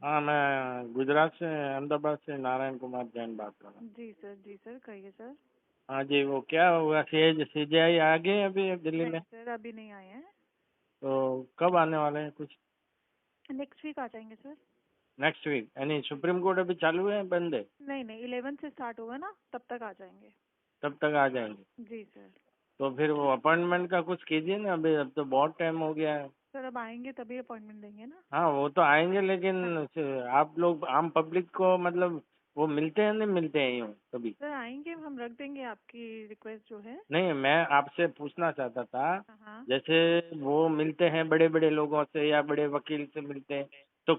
हाँ, मैं गुजरात से, अहमदाबाद से नारायण कुमार जैन बात कर रहा हूँ। जी सर, कहिए सर। हाँ जी, वो क्या हुआ, सीजेआई आ गए अभी दिल्ली में? नहीं सर, अभी नहीं आए हैं। तो कब आने वाले हैं कुछ? नेक्स्ट वीक आ जाएंगे सर। Next week? यानी सुप्रीम कोर्ट अभी चालू है, बंद है? नहीं 11 से स्टार्ट होगा ना, तब तक आ जाएंगे। तब तक आ जाएंगे? जी सर। तो फिर वो अपॉइंटमेंट का कुछ कीजिए ना, अभी अब तो बहुत टाइम हो गया है। सर अब आएंगे तभी अपॉइंटमेंट देंगे ना। हाँ, वो तो आएंगे, हाँ लेकिन जी। आप लोग आम पब्लिक को मतलब वो मिलते हैं, नहीं मिलते हैं यूँ कभी? सर आएंगे, हम रख देंगे आपकी रिक्वेस्ट जो है। नहीं, मैं आपसे पूछना चाहता था, हाँ हाँ। जैसे वो मिलते हैं बड़े बड़े लोगों से या बड़े वकील से मिलते हैं, तो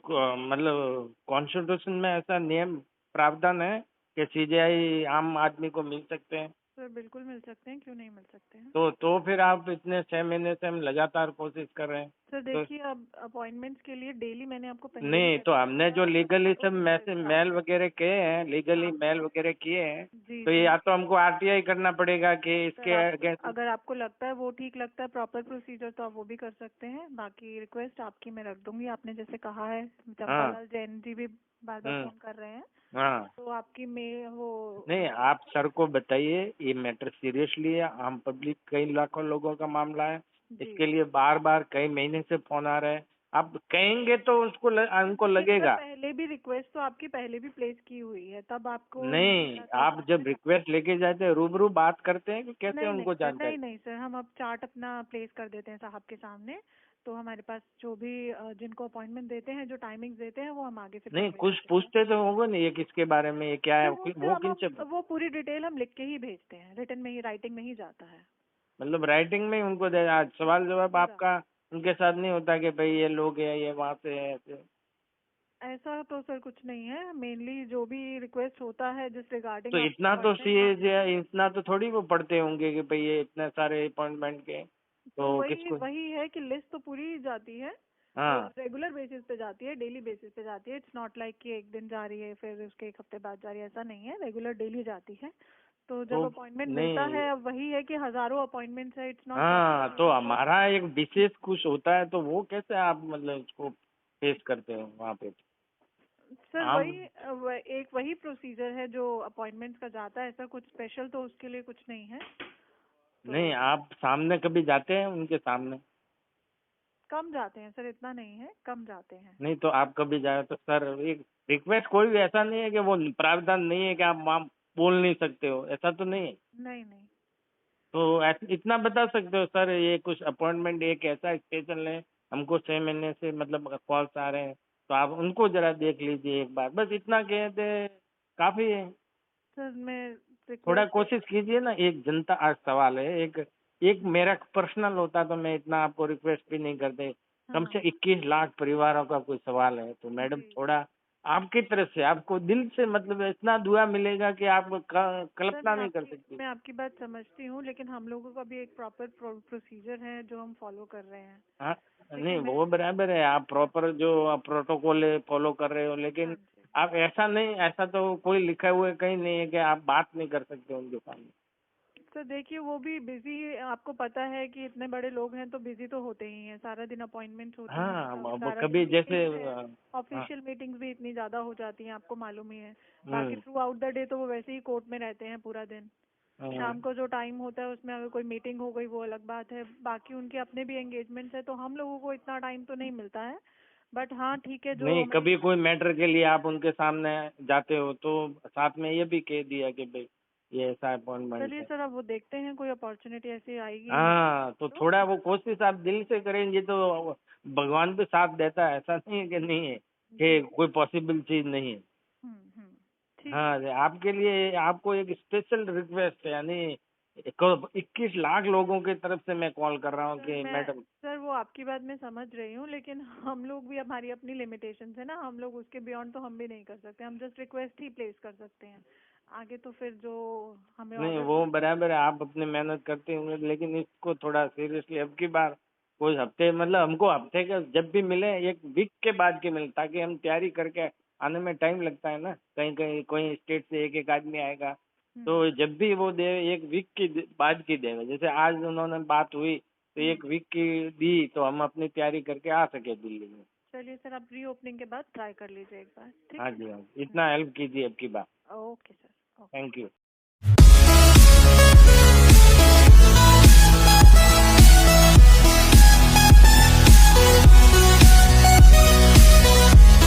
मतलब कॉन्स्टिट्यूशन में ऐसा नियम प्रावधान है कि सीजेआई आम आदमी को मिल सकते हैं? सर बिल्कुल मिल सकते हैं, क्यों नहीं मिल सकते हैं। तो फिर आप इतने 6 महीने से हम लगातार कोशिश कर रहे हैं। सर तो देखिए, अब अपॉइंटमेंट्स के लिए डेली मैंने आपको पहले भी नहीं, तो मेसेज हमने किया जो है। लीगली सब ओके सर, मैसेज हाँ मेल वगैरह किए हैं, लीगली हाँ। मेल वगैरह किए हैं, जी तो ये सर। या तो हमको आरटीआई करना पड़ेगा कि सर इसके आप, अगेंस्ट। अगर आपको लगता है वो ठीक लगता है प्रॉपर प्रोसीजर, तो आप वो भी कर सकते हैं। बाकी रिक्वेस्ट आपकी मैं रख दूंगी, आपने जैसे कहा है। चंपा हाँ। लाल जैन जी भी बार बार हम्म। फोन कर रहे हैं, हाँ। तो आपकी में वो नहीं, आप सर को बताइए, ये मैटर सीरियसली है, आम पब्लिक कई लाखों लोगों का मामला है। जी। इसके लिए बार बार कई महीने से फोन आ रहे हैं। आप कहेंगे तो सर उनको देखिए, सर लगेगा। पहले भी रिक्वेस्ट तो आपकी पहले भी प्लेस की हुई है, तब आपको नहीं नहीं, मिला था आप इसका कोई जब मतलब रिक्वेस्ट लेके जाते हैं रूबरू बात करते हैं कि कैसे नहीं उनको सर, जानकारी? नहीं सर, हम अब चार्ट अपना प्लेस कर देते हैं साहब के सामने। तो हमारे पास जो भी जिनको अपॉइंटमेंट देते हैं, जो टाइमिंग्स देते हैं, वो हम आगे फिर नहीं, करते कुछ जाते हैं। पूछते तो होंगे नहीं, ये किसके बारे में, ये क्या है, सर वो फिर वो हम किनसे वो पूरी डिटेल हम लिख के ही भेजते हैं, रिटन में ही, राइटिंग में ही जाता है मतलब राइटिंग में ही उनको दे, आज सवाल जवाब पूरा। आपका उनके साथ नहीं होता कि भाई ये लोग है, ये वहाँ से है ऐसे? ऐसा तो सर कुछ नहीं है, मेनली जो भी रिक्वेस्ट होता है जिस तो रिगार्डिंग आप इतना तो अपॉइंटमेंट सीए मांगते हैं। इतना तो थोड़ी वो पढ़ते होंगे कि भाई ये इतने सारे अपॉइंटमेंट के, सर तो वही किसको? वही है कि लिस्ट तो पूरी जाती है, वो हाँ। रेगुलर बेसिस पे जाती है, डेली बेसिस पे जाती है। इट्स नॉट लाइक कि एक दिन जा रही है फिर उसके एक हफ्ते बाद जा रही है, ऐसा नहीं है, रेगुलर डेली जाती है। तो जब तो अपॉइंटमेंट मिलता नहीं। है, अब वही है कि हज़ारों अपॉइंटमेंट्स है, इट्स नॉट हाँ, पॉसिबल तो हमको। हमारा एक विशेष कुछ होता है, तो वो कैसे आप मतलब उसको फेस करते हो वहाँ पे? सर आम वही एक वही प्रोसीजर है जो अपॉइंटमेंट्स का जाता है, ऐसा कुछ स्पेशल तो उसके लिए कुछ नहीं है। तो नहीं, आप सामने कभी जाते हैं उनके सामने? कम जाते हैं सर, इतना नहीं है, कम जाते हैं। नहीं, तो आप कभी जाए तो सर, एक रिक्वेस्ट कोई भी ऐसा नहीं है कि वो प्रावधान नहीं है कि आप बोल नहीं सकते हो, ऐसा तो नहीं है? नहीं। तो इतना बता सकते हो सर, ये कुछ अपॉइंटमेंट एक ऐसा स्टेशन है, हमको 6 महीने से मतलब कॉल्स आ रहे हैं, तो आप उनको जरा देख लीजिए एक बार, बस इतना कहते काफी है। सर मैं थोड़ा रिक्वेस्ट कोशिश कीजिए ना, एक जनता आज सवाल है, एक एक मेरा पर्सनल होता तो मैं इतना आपको रिक्वेस्ट भी नहीं करते। कम हाँ से 21 लाख परिवारों का कोई सवाल है, तो मैडम जी। थोड़ा आपकी तरफ से आपको दिल से मतलब इतना दुआ मिलेगा कि आप सर कल्पना नहीं कर सकती। मैं आपकी बात समझती हूँ, लेकिन हम लोगों का भी एक प्रॉपर प्रोसीजर है जो हम फॉलो कर रहे हैं। हाँ, ठीक नहीं है मैं। वो बराबर है, आप हाँ प्रॉपर जो प्रोटोकॉल है फॉलो कर रहे हो, हाँ लेकिन जी। आप ऐसा नहीं, ऐसा तो कोई लिखा हुआ कहीं नहीं है कि आप बात नहीं कर सकते उनके सामने। सर देखिए, वो भी बिजी, आपको पता है कि इतने बड़े लोग हैं तो बिजी तो होते ही हैं, सारा दिन अपॉइंटमेंट्स होती हैं, हाँ, अब सारा दिन कभी जैसे मीटिंग्स हैं। हाँ। ऑफिशियल मीटिंग्स भी इतनी ज़्यादा हो जाती हैं, आपको मालूम ही है। बाकी हम्म। थ्रू आउट द डे तो वो वैसे ही कोर्ट में रहते हैं पूरा दिन। हाँ। शाम को जो टाइम होता है उसमें अगर कोई मीटिंग हो गई वो अलग बात है, बाकी उनके अपने भी एंगेजमेंट्स है, तो हम लोगों को इतना टाइम तो नहीं मिलता है। बट हाँ ठीक है, जो नहीं, हमारी। कभी कोई मैटर के लिए आप उनके सामने जाते हो तो साथ में ये भी कह दिया कि भाई ये ऐसा अपॉइंटमेंट चलिए है। सर, अब वो देखते हैं, कोई अपॉर्चुनिटी ऐसी आएगी हमारे हाँ, पास तो तो। थोड़ा वो कोशिश आप दिल से करेंगे तो भगवान भी साथ देता है, ऐसा नहीं है कि नहीं है जी। कि कोई पॉसिबल चीज नहीं है। ठीक है हाँ, सर। आपके लिए आपको एक स्पेशल रिक्वेस्ट है, यानी 21 लाख लोगों की तरफ से मैं कॉल कर रहा हूँ सर कि मैं मैडम। सर वो आपकी बात मैं समझ रही हूँ, लेकिन हम लोग भी, हमारी अपनी लिमिटेशंस है ना, हम लोग उसके बियॉन्ड तो हम भी नहीं कर सकते, हम जस्ट रिक्वेस्ट ही प्लेस कर सकते हैं। आगे तो फिर जो हमें नहीं, ऑर्डर वो मिलते हैं। बराबर है, आप अपनी मेहनत करते होंगे, लेकिन इसको थोड़ा सीरियसली अब की बार कोई हफ्ते, मतलब हमको हफ्ते का जब भी मिले, एक वीक के बाद के मिले, ताकि हम तैयारी करके आने में टाइम लगता है ना, कहीं कहीं कोई स्टेट से एक एक आदमी आएगा, हम्म। तो जब भी वो दे एक वीक की बाद की देवे, जैसे आज उन्होंने बात हुई तो हम्म। एक वीक की दी, तो हम अपनी तैयारी करके आ सके दिल्ली में। चलिए सर, आप रीओपनिंग के बाद ट्राई कर लीजिए एक बार, ठीक हाँ है। जी हाँ जी, इतना हेल्प कीजिए अब की बार। Okay sir, okay. Thank you.